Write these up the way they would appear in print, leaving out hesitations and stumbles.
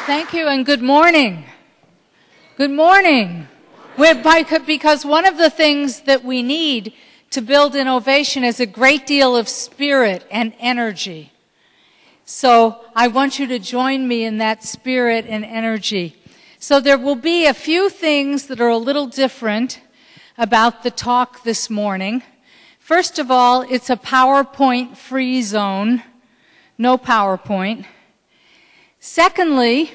Thank you, and good morning. Good morning. Because one of the things that we need to build innovation is a great deal of spirit and energy. So I want you to join me in that spirit and energy. So there will be a few things that are a little different about the talk this morning. First of all, it's a PowerPoint-free zone. No PowerPoint. Secondly,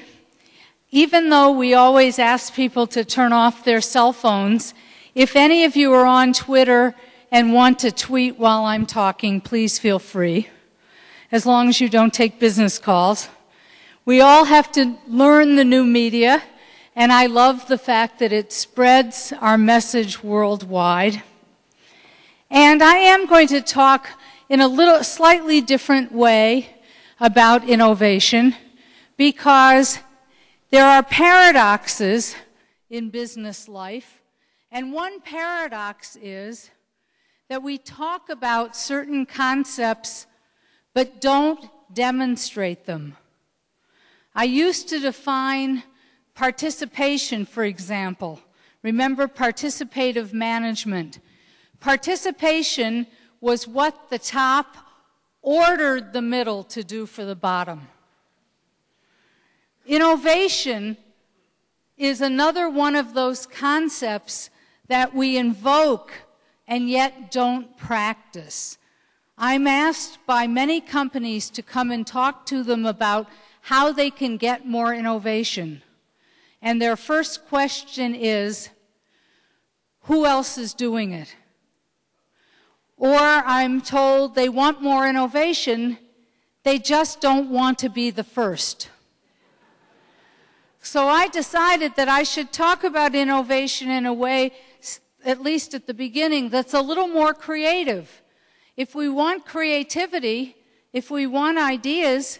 even though we always ask people to turn off their cell phones, if any of you are on Twitter and want to tweet while I'm talking, please feel free, as long as you don't take business calls. We all have to learn the new media, and I love the fact that it spreads our message worldwide. And I am going to talk in a slightly different way about innovation, because there are paradoxes in business life, and one paradox is that we talk about certain concepts but don't demonstrate them. I used to define participation, for example. Remember participative management. Participation was what the top ordered the middle to do for the bottom. Innovation is another one of those concepts that we invoke and yet don't practice. I'm asked by many companies to come and talk to them about how they can get more innovation. And their first question is, who else is doing it? Or I'm told they want more innovation, they just don't want to be the first. So I decided that I should talk about innovation in a way, at least at the beginning, that's a little more creative. If we want creativity, if we want ideas,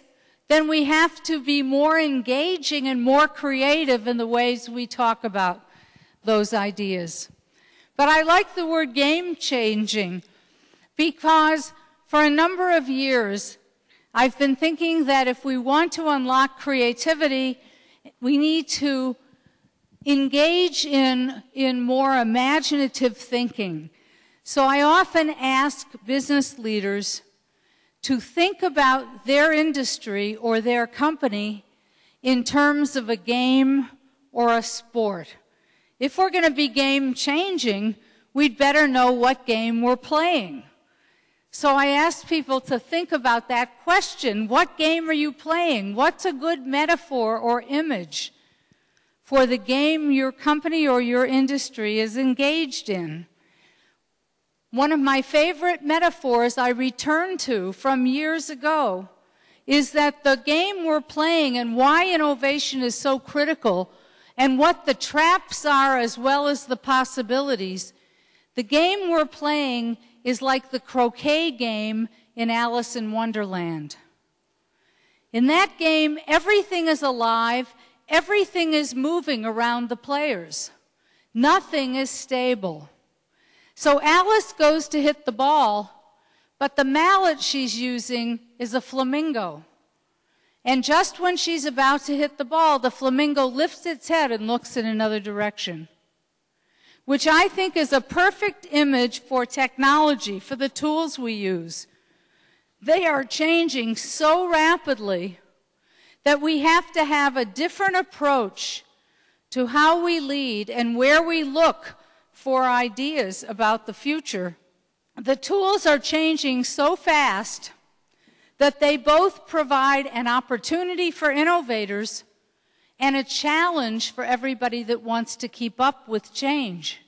then we have to be more engaging and more creative in the ways we talk about those ideas. But I like the word game-changing because for a number of years, I've been thinking that if we want to unlock creativity, we need to engage in more imaginative thinking. So I often ask business leaders to think about their industry or their company in terms of a game or a sport. If we're going to be game-changing, we'd better know what game we're playing. So I ask people to think about that question. What game are you playing? What's a good metaphor or image for the game your company or your industry is engaged in? One of my favorite metaphors I return to from years ago is that the game we're playing and why innovation is so critical and what the traps are as well as the possibilities. The game we're playing is like the croquet game in Alice in Wonderland. In that game, everything is alive, everything is moving around the players. Nothing is stable. So Alice goes to hit the ball, but the mallet she's using is a flamingo. And just when she's about to hit the ball, the flamingo lifts its head and looks in another direction, which I think is a perfect image for technology, for the tools we use. They are changing so rapidly that we have to have a different approach to how we lead and where we look for ideas about the future. The tools are changing so fast that they both provide an opportunity for innovators and a challenge for everybody that wants to keep up with change.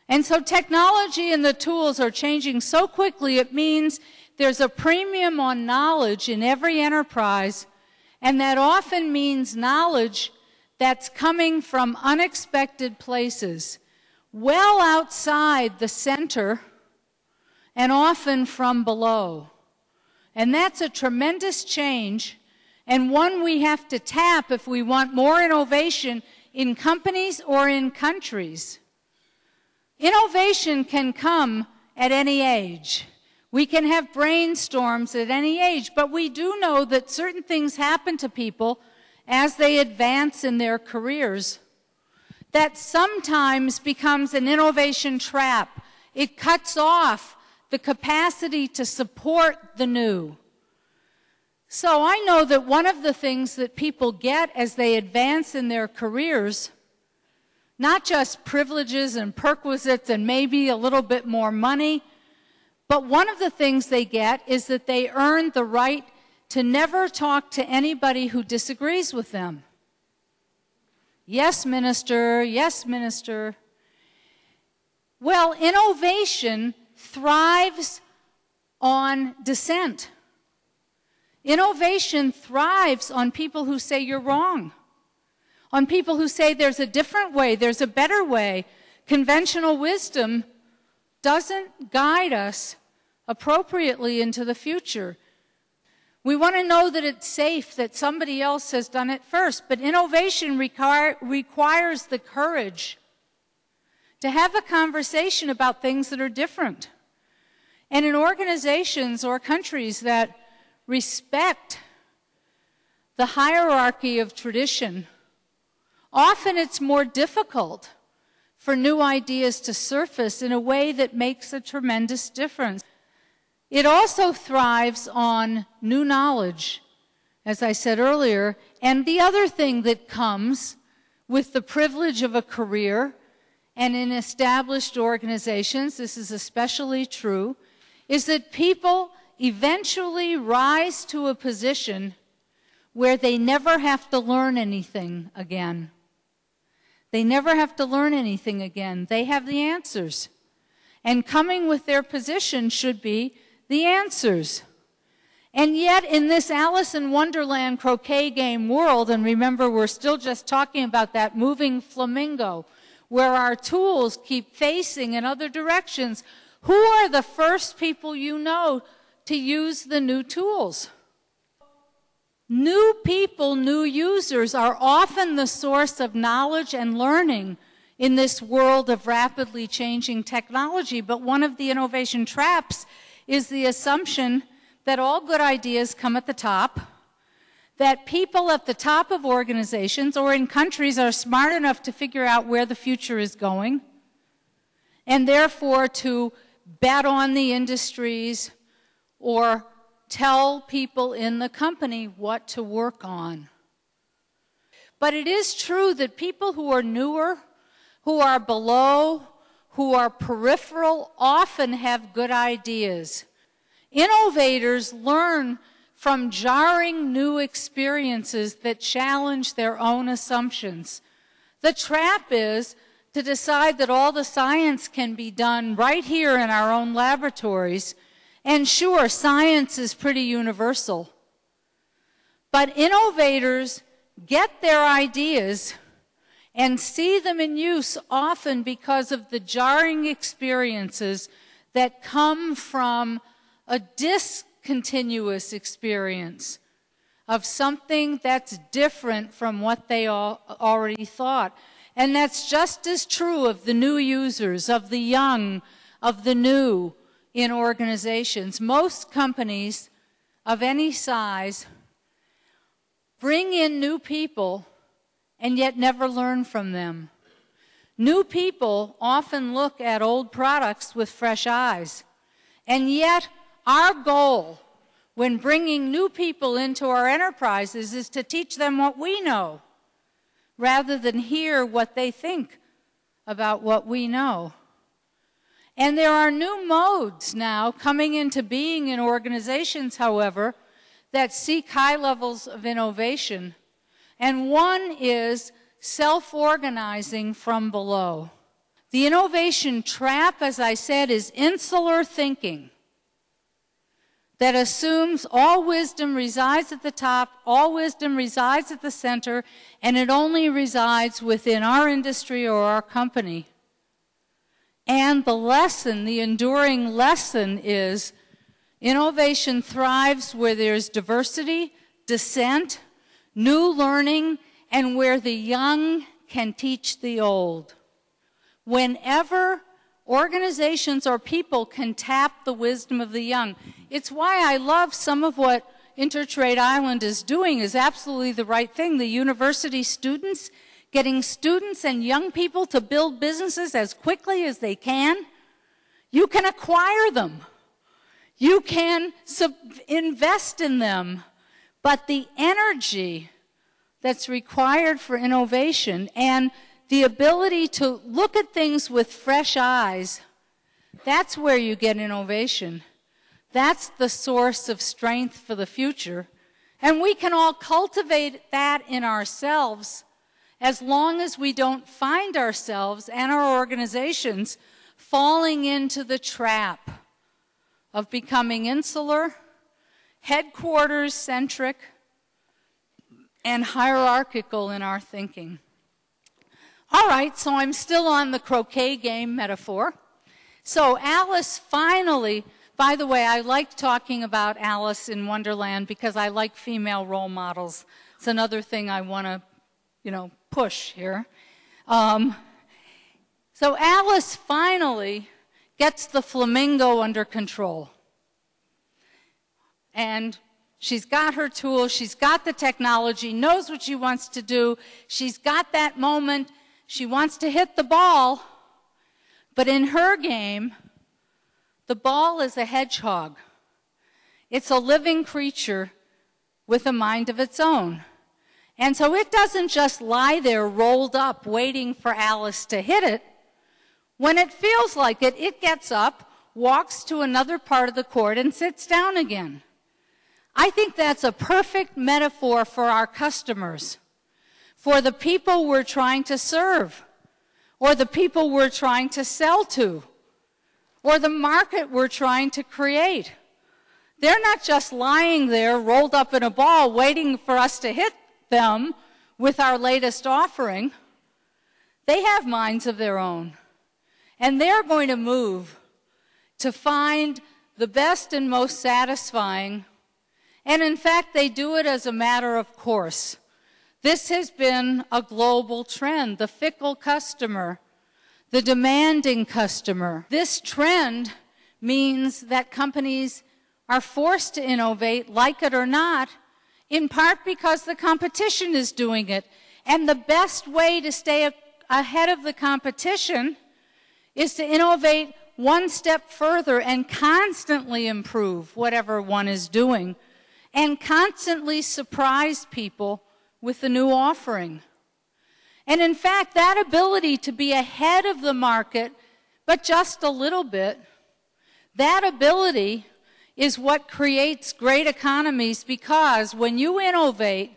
And so technology and the tools are changing so quickly, it means there's a premium on knowledge in every enterprise, and that often means knowledge that's coming from unexpected places, well outside the center and often from below. And that's a tremendous change, and one we have to tap if we want more innovation in companies or in countries. Innovation can come at any age. We can have brainstorms at any age, but we do know that certain things happen to people as they advance in their careers that sometimes becomes an innovation trap. It cuts off the capacity to support the new. So I know that one of the things that people get as they advance in their careers, not just privileges and perquisites and maybe a little bit more money, but one of the things they get is that they earn the right to never talk to anybody who disagrees with them. Yes, minister. Yes, minister. Well, innovation thrives on dissent. Innovation thrives on people who say you're wrong, on people who say there's a different way, there's a better way. Conventional wisdom doesn't guide us appropriately into the future. We want to know that it's safe, that somebody else has done it first, but innovation requires the courage to have a conversation about things that are different. And in organizations or countries that respect the hierarchy of tradition, often it's more difficult for new ideas to surface in a way that makes a tremendous difference. It also thrives on new knowledge, as I said earlier, and the other thing that comes with the privilege of a career, and in established organizations, this is especially true, is that people eventually rise to a position where they never have to learn anything again. They never have to learn anything again. They have the answers. And coming with their position should be the answers. And yet in this Alice in Wonderland croquet game world, and remember we're still just talking about that moving flamingo, where our tools keep facing in other directions, who are the first people you know to use the new tools? New people, new users are often the source of knowledge and learning in this world of rapidly changing technology. But one of the innovation traps is the assumption that all good ideas come at the top, that people at the top of organizations or in countries are smart enough to figure out where the future is going, and therefore to bet on the industries or tell people in the company what to work on. But it is true that people who are newer, who are below, who are peripheral, often have good ideas. Innovators learn from jarring new experiences that challenge their own assumptions. The trap is to decide that all the science can be done right here in our own laboratories. And sure, science is pretty universal. But innovators get their ideas and see them in use often because of the jarring experiences that come from a discontinuous experience of something that's different from what they already thought. And that's just as true of the new users, of the young, of the new in organizations. Most companies of any size bring in new people and yet never learn from them. New people often look at old products with fresh eyes. And yet our goal when bringing new people into our enterprises is to teach them what we know, rather than hear what they think about what we know. And there are new modes now coming into being in organizations, however, that seek high levels of innovation. And one is self-organizing from below. The innovation trap, as I said, is insular thinking that assumes all wisdom resides at the top, all wisdom resides at the center, and it only resides within our industry or our company. And the lesson, the enduring lesson is innovation thrives where there's diversity, dissent, new learning, and where the young can teach the old. Whenever organizations or people can tap the wisdom of the young. It's why I love some of what Intertrade Island is doing is absolutely the right thing. The university students, getting students and young people to build businesses as quickly as they can. You can acquire them. You can invest in them. But the energy that's required for innovation and the ability to look at things with fresh eyes, that's where you get innovation. That's the source of strength for the future. And we can all cultivate that in ourselves as long as we don't find ourselves and our organizations falling into the trap of becoming insular, headquarters-centric, and hierarchical in our thinking. All right, so I'm still on the croquet game metaphor. So Alice finally, by the way, I like talking about Alice in Wonderland because I like female role models. It's another thing I want to, push here. So Alice finally gets the flamingo under control. And she's got her tools, she's got the technology, knows what she wants to do, she's got that moment, she wants to hit the ball, but in her game, the ball is a hedgehog. It's a living creature with a mind of its own. And so it doesn't just lie there rolled up waiting for Alice to hit it. When it feels like it, it gets up, walks to another part of the court, and sits down again. I think that's a perfect metaphor for our customers, for the people we're trying to serve, or the people we're trying to sell to, or the market we're trying to create. They're not just lying there rolled up in a ball waiting for us to hit them with our latest offering. They have minds of their own, and they're going to move to find the best and most satisfying. And in fact, they do it as a matter of course. This has been a global trend, the fickle customer, the demanding customer. This trend means that companies are forced to innovate, like it or not, in part because the competition is doing it. And the best way to stay ahead of the competition is to innovate one step further and constantly improve whatever one is doing, and constantly surprise people with a new offering. And in fact, that ability to be ahead of the market, but just a little bit, that ability is what creates great economies, because when you innovate,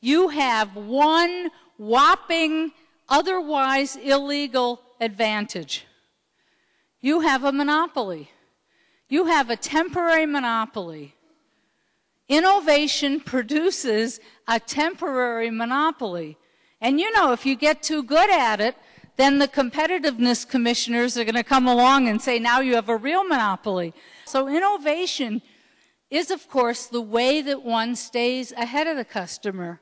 you have one whopping, otherwise illegal advantage. You have a monopoly. You have a temporary monopoly. Innovation produces a temporary monopoly. And if you get too good at it, then the competitiveness commissioners are going to come along and say, now you have a real monopoly. So innovation is, of course, the way that one stays ahead of the customer.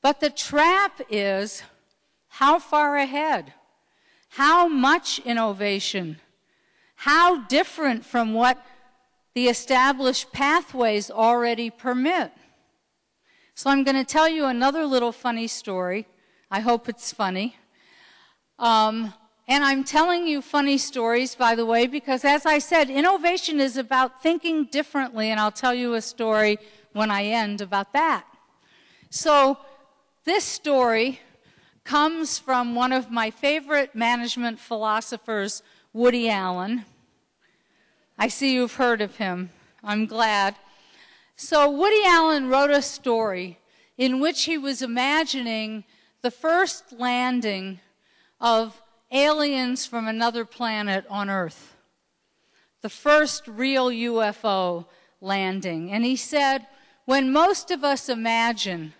But the trap is, how far ahead? How much innovation? How different from what the established pathways already permit? So I'm going to tell you another little funny story. I hope it's funny. And I'm telling you funny stories, by the way, because as I said, innovation is about thinking differently, and I'll tell you a story when I end about that. So this story comes from one of my favorite management philosophers, Woody Allen. I see you've heard of him. I'm glad. So Woody Allen wrote a story in which he was imagining the first landing of aliens from another planet on Earth, the first real UFO landing. And he said, when most of us imagine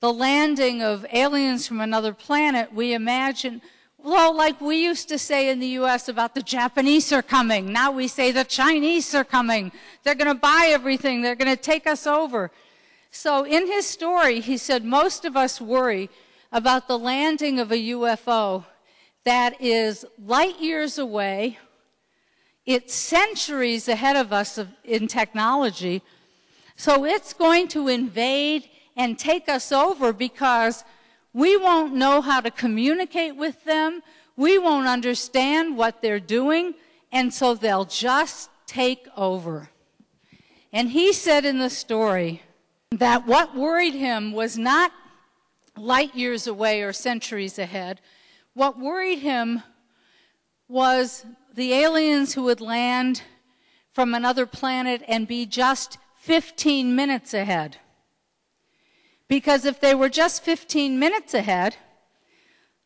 the landing of aliens from another planet, we imagine, well, like we used to say in the U.S. about the Japanese are coming. Now we say the Chinese are coming. They're going to buy everything. They're going to take us over. So in his story, he said, most of us worry about the landing of a UFO that is light years away. It's centuries ahead of us in technology. So it's going to invade and take us over because we won't know how to communicate with them. We won't understand what they're doing, and so they'll just take over. And he said in the story that what worried him was not light years away or centuries ahead. What worried him was the aliens who would land from another planet and be just 15 minutes ahead. Because if they were just 15 minutes ahead,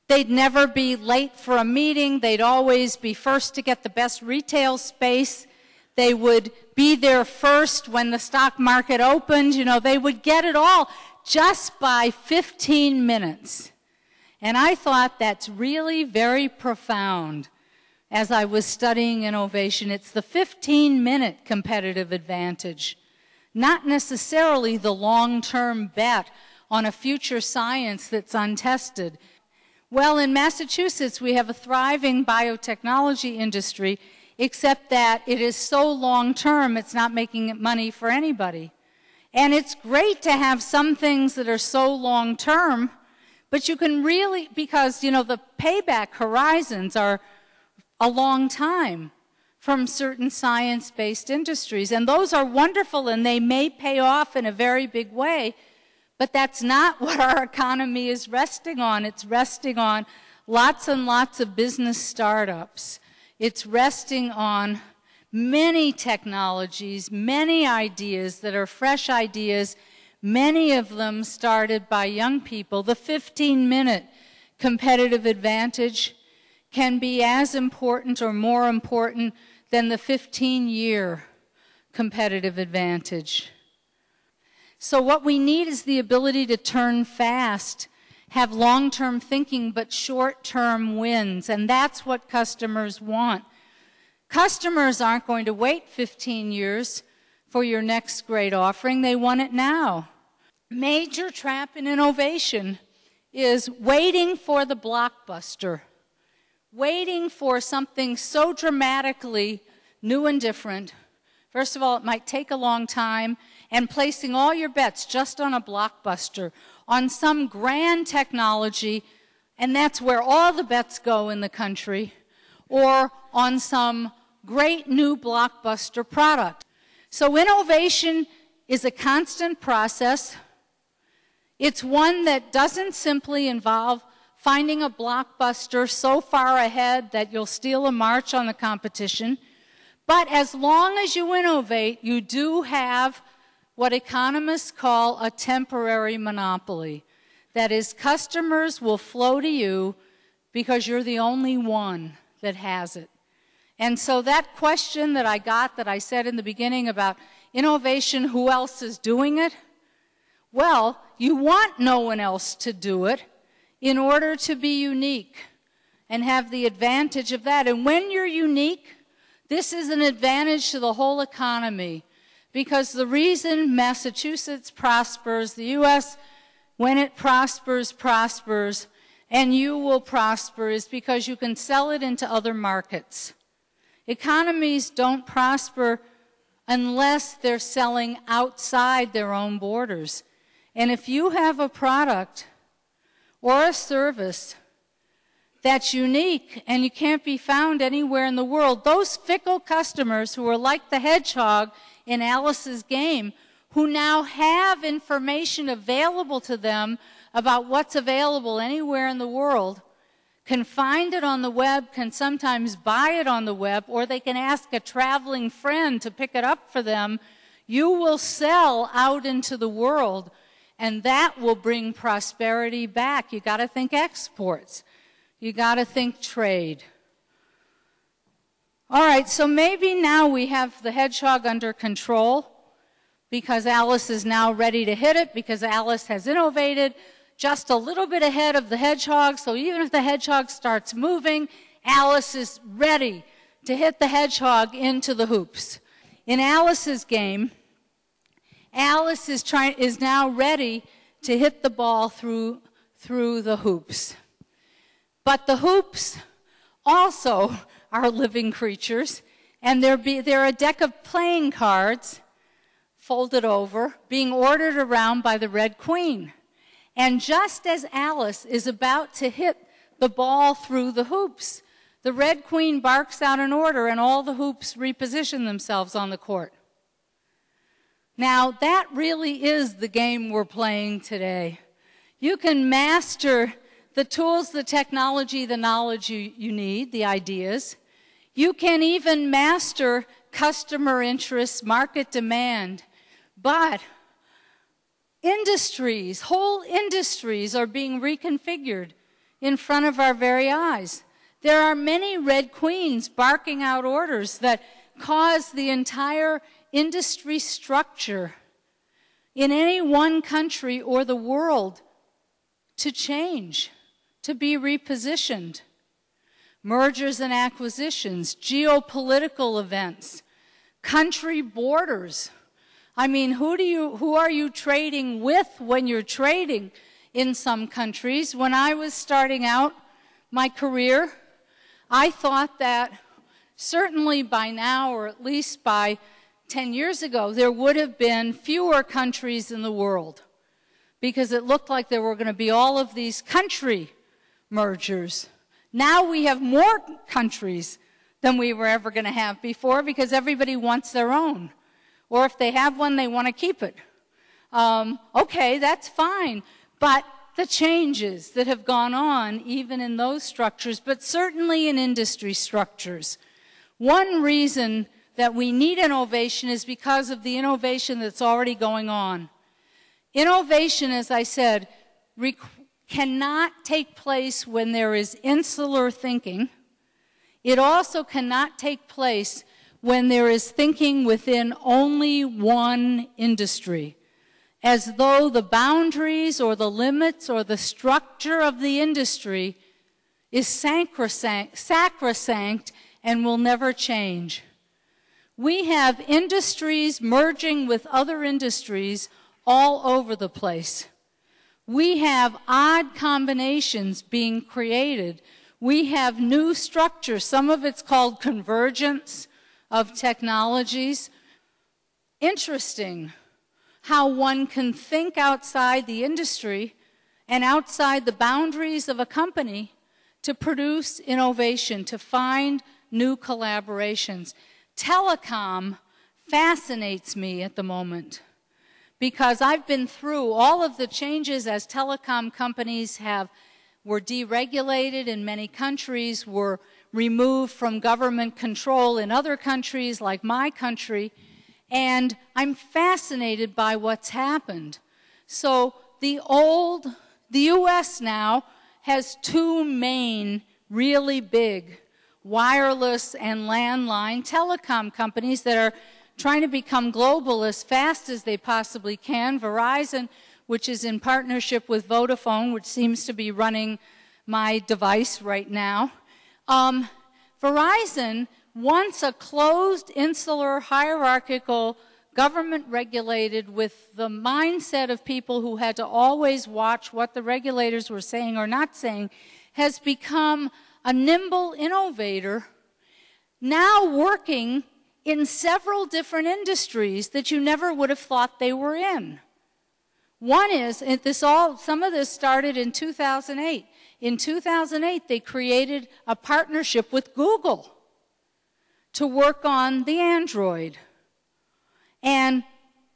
they'd never be late for a meeting. They'd always be first to get the best retail space. They would be there first when the stock market opened. You know, they would get it all just by 15 minutes. And I thought that's really very profound as I was studying innovation. It's the 15-minute competitive advantage, not necessarily the long-term bet on a future science that's untested. Well, in Massachusetts, we have a thriving biotechnology industry, except that it is so long-term, it's not making money for anybody. And it's great to have some things that are so long-term, but you can really, because, you know, the payback horizons are a long time from certain science-based industries. And those are wonderful, and they may pay off in a very big way, but that's not what our economy is resting on. It's resting on lots and lots of business startups. It's resting on many technologies, many ideas that are fresh ideas, many of them started by young people. The 15-minute competitive advantage can be as important or more important than the 15-year competitive advantage. So what we need is the ability to turn fast, have long-term thinking, but short-term wins, and that's what customers want. Customers aren't going to wait 15 years for your next great offering. They want it now. Major trap in innovation is waiting for the blockbuster, waiting for something so dramatically new and different. First of all, it might take a long time, and placing all your bets just on a blockbuster, on some grand technology, and that's where all the bets go in the country, or on some great new blockbuster product. So innovation is a constant process. It's one that doesn't simply involve finding a blockbuster so far ahead that you'll steal a march on the competition. But as long as you innovate, you do have what economists call a temporary monopoly. That is, customers will flow to you because you're the only one that has it. And so that question that I got, that I said in the beginning about innovation, who else is doing it? Well, you want no one else to do it in order to be unique and have the advantage of that. And when you're unique, this is an advantage to the whole economy, because the reason Massachusetts prospers, the U.S., when it prospers, prospers, and you will prosper, is because you can sell it into other markets. Economies don't prosper unless they're selling outside their own borders. And if you have a product or a service that's unique and you can't be found anywhere in the world, those fickle customers who are like the hedgehog in Alice's game, who now have information available to them about what's available anywhere in the world, can find it on the web, can sometimes buy it on the web, or they can ask a traveling friend to pick it up for them. You will sell out into the world, and that will bring prosperity back. You got to think exports. You got to think trade. All right, so maybe now we have the hedgehog under control because Alice is now ready to hit it, because Alice has innovated just a little bit ahead of the hedgehog, so even if the hedgehog starts moving, Alice is ready to hit the hedgehog into the hoops. In Alice's game, Alice is now ready to hit the ball through the hoops. But the hoops also are living creatures, and they're a deck of playing cards folded over, being ordered around by the Red Queen. And just as Alice is about to hit the ball through the hoops, the Red Queen barks out an order and all the hoops reposition themselves on the court. Now, that really is the game we're playing today. You can master the tools, the technology, the knowledge you need, the ideas. You can even master customer interests, market demand. But industries, whole industries are being reconfigured in front of our very eyes. There are many Red Queens barking out orders that cause the entire industry structure in any one country or the world to change, to be repositioned. Mergers and acquisitions, geopolitical events, country borders. I mean, who are you trading with when you're trading in some countries? When I was starting out my career, I thought that certainly by now, or at least by 10 years ago, there would have been fewer countries in the world because it looked like there were going to be all of these country mergers. Now we have more countries than we were ever going to have before because everybody wants their own. Or if they have one, they want to keep it. Okay, that's fine. But the changes that have gone on, even in those structures, but certainly in industry structures. One reason that we need innovation is because of the innovation that's already going on. Innovation, as I said, cannot take place when there is insular thinking. It also cannot take place when there is thinking within only one industry, as though the boundaries or the limits or the structure of the industry is sacrosanct and will never change. We have industries merging with other industries all over the place. We have odd combinations being created. We have new structures. Some of it's called convergence of technologies. Interesting how one can think outside the industry and outside the boundaries of a company to produce innovation, to find new collaborations. Telecom fascinates me at the moment because I've been through all of the changes as telecom companies were deregulated in many countries, were removed from government control in other countries like my country, and I'm fascinated by what's happened. So the U.S. now has two main, really big wireless and landline telecom companies that are trying to become global as fast as they possibly can. Verizon, which is in partnership with Vodafone, which seems to be running my device right now. Verizon wants a closed, insular, hierarchical, government-regulated with the mindset of people who had to always watch what the regulators were saying or not saying, has become a nimble innovator, now working in several different industries that you never would have thought they were in. One is, some of this started in 2008. In 2008, they created a partnership with Google to work on the Android. And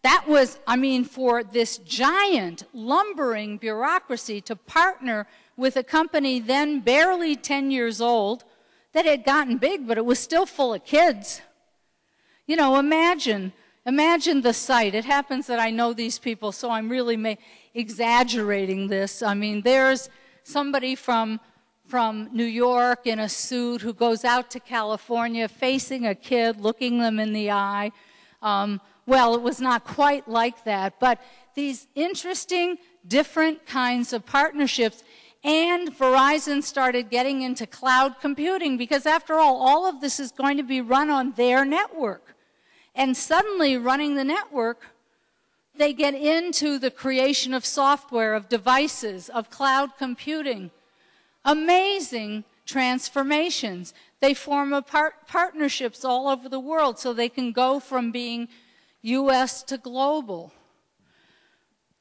that was, I mean, for this giant, lumbering bureaucracy to partner with a company then barely 10 years old that had gotten big, but it was still full of kids. You know, imagine the sight. It happens that I know these people, so I'm really exaggerating this. I mean, there's somebody from New York in a suit who goes out to California facing a kid, looking them in the eye. Well, it was not quite like that, but these interesting, different kinds of partnerships. And Verizon started getting into cloud computing because, after all of this is going to be run on their network. And suddenly, running the network, they get into the creation of software, of devices, of cloud computing. Amazing transformations. They form partnerships all over the world so they can go from being, U.S. to global.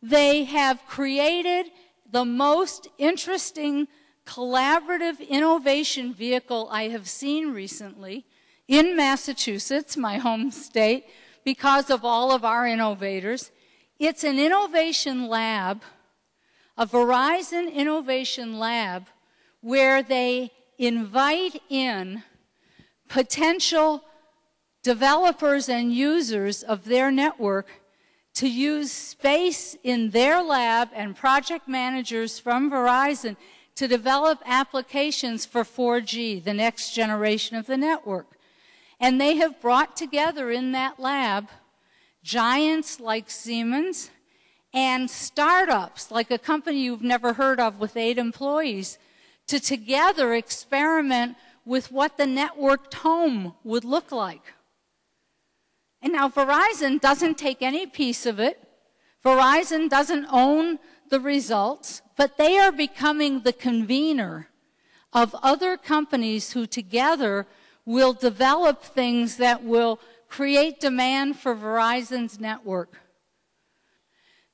They have created the most interesting collaborative innovation vehicle I have seen recently in Massachusetts, my home state, because of all of our innovators. It's an innovation lab, a Verizon innovation lab, where they invite in potential developers and users of their network to use space in their lab and project managers from Verizon to develop applications for 4G, the next generation of the network. And they have brought together in that lab giants like Siemens and startups like a company you've never heard of with 8 employees to together experiment with what the networked home would look like. And now Verizon doesn't take any piece of it. Verizon doesn't own the results, but they are becoming the convener of other companies who together will develop things that will create demand for Verizon's network.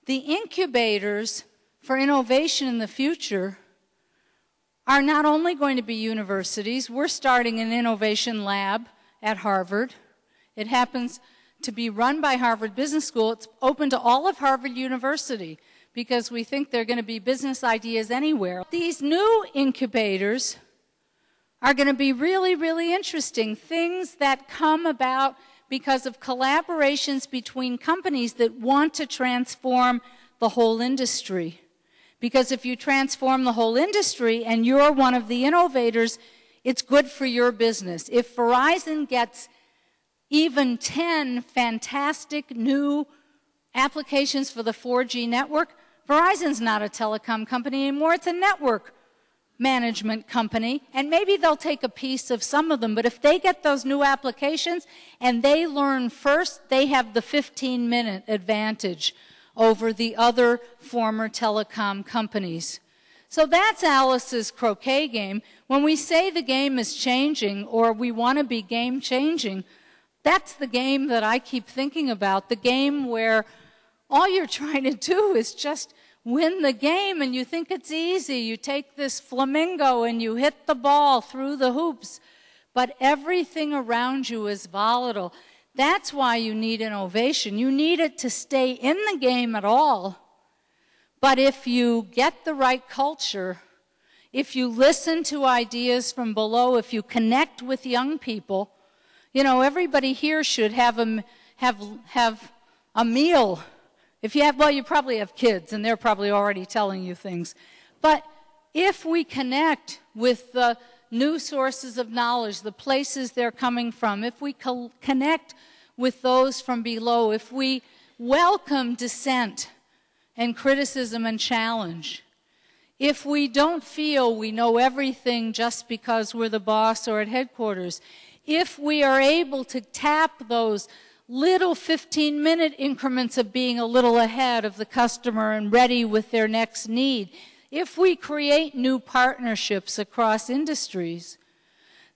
The incubators for innovation in the future are not only going to be universities. We're starting an innovation lab at Harvard. It happens to be run by Harvard Business School. It's open to all of Harvard University because we think there are going to be business ideas anywhere. These new incubators are going to be really, really interesting. Things that come about because of collaborations between companies that want to transform the whole industry. Because if you transform the whole industry and you're one of the innovators, it's good for your business. If Verizon gets even 10 fantastic new applications for the 4G network, Verizon's not a telecom company anymore, it's a network management company, and maybe they'll take a piece of some of them, but if they get those new applications and they learn first, they have the 15-minute advantage over the other former telecom companies. So that's Alice's croquet game. When we say the game is changing or we want to be game changing, that's the game that I keep thinking about, the game where all you're trying to do is just win the game and you think it's easy. You take this flamingo and you hit the ball through the hoops, but everything around you is volatile. That's why you need innovation. You need it to stay in the game at all. But if you get the right culture, if you listen to ideas from below, if you connect with young people, you know, everybody here should have a meal. If you have, well, you probably have kids, and they're probably already telling you things. But if we connect with the new sources of knowledge, the places they're coming from, if we connect with those from below, if we welcome dissent and criticism and challenge, if we don't feel we know everything just because we're the boss or at headquarters, if we are able to tap those little 15-minute increments of being a little ahead of the customer and ready with their next need, if we create new partnerships across industries,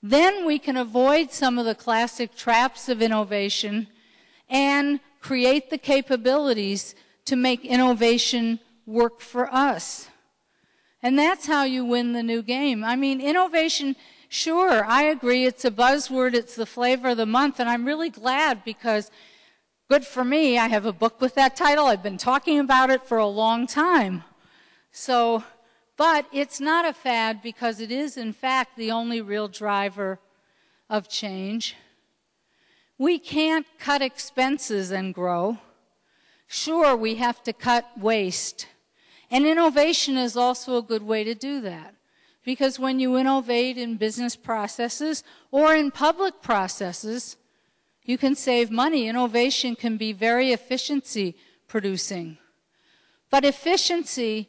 then we can avoid some of the classic traps of innovation and create the capabilities to make innovation work for us. And that's how you win the new game. I mean, innovation, sure, I agree, it's a buzzword, it's the flavor of the month, and I'm really glad because, good for me, I have a book with that title. I've been talking about it for a long time. So, but it's not a fad because it is, in fact, the only real driver of change. We can't cut expenses and grow. Sure, we have to cut waste. And innovation is also a good way to do that. Because when you innovate in business processes or in public processes, you can save money. Innovation can be very efficiency producing. But efficiency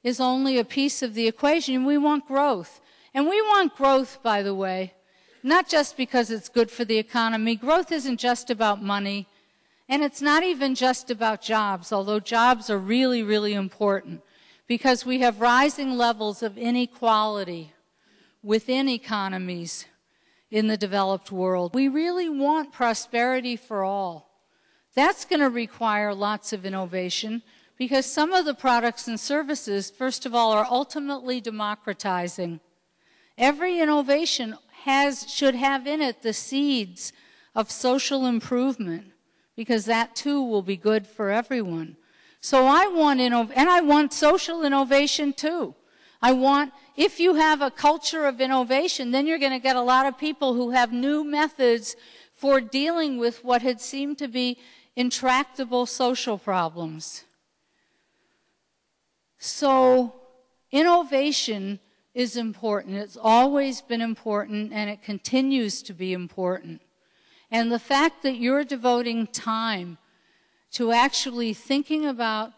is only a piece of the equation. We want growth. And we want growth, by the way, not just because it's good for the economy. Growth isn't just about money. And it's not even just about jobs, although jobs are really, really important. Because we have rising levels of inequality within economies in the developed world. We really want prosperity for all. That's going to require lots of innovation because some of the products and services, first of all, are ultimately democratizing. Every innovation should have in it the seeds of social improvement because that too will be good for everyone. So I want and I want social innovation too. If you have a culture of innovation, then you're going to get a lot of people who have new methods for dealing with what had seemed to be intractable social problems. So innovation is important. It's always been important, and it continues to be important. And the fact that you're devoting time to actually thinking about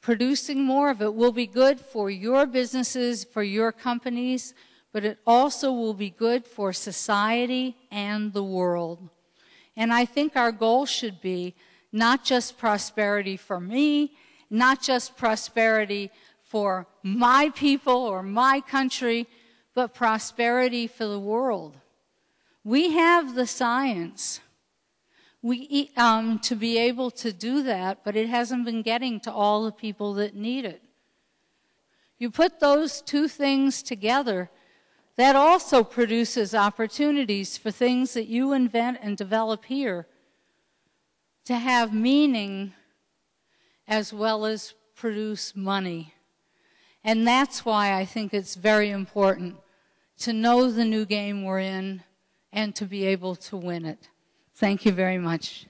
producing more of it will be good for your businesses, for your companies, but it also will be good for society and the world. And I think our goal should be not just prosperity for me, not just prosperity for my people or my country, but prosperity for the world. We have the science to be able to do that, but it hasn't been getting to all the people that need it. You put those two things together, that also produces opportunities for things that you invent and develop here to have meaning as well as produce money. And that's why I think it's very important to know the new game we're in and to be able to win it. Thank you very much.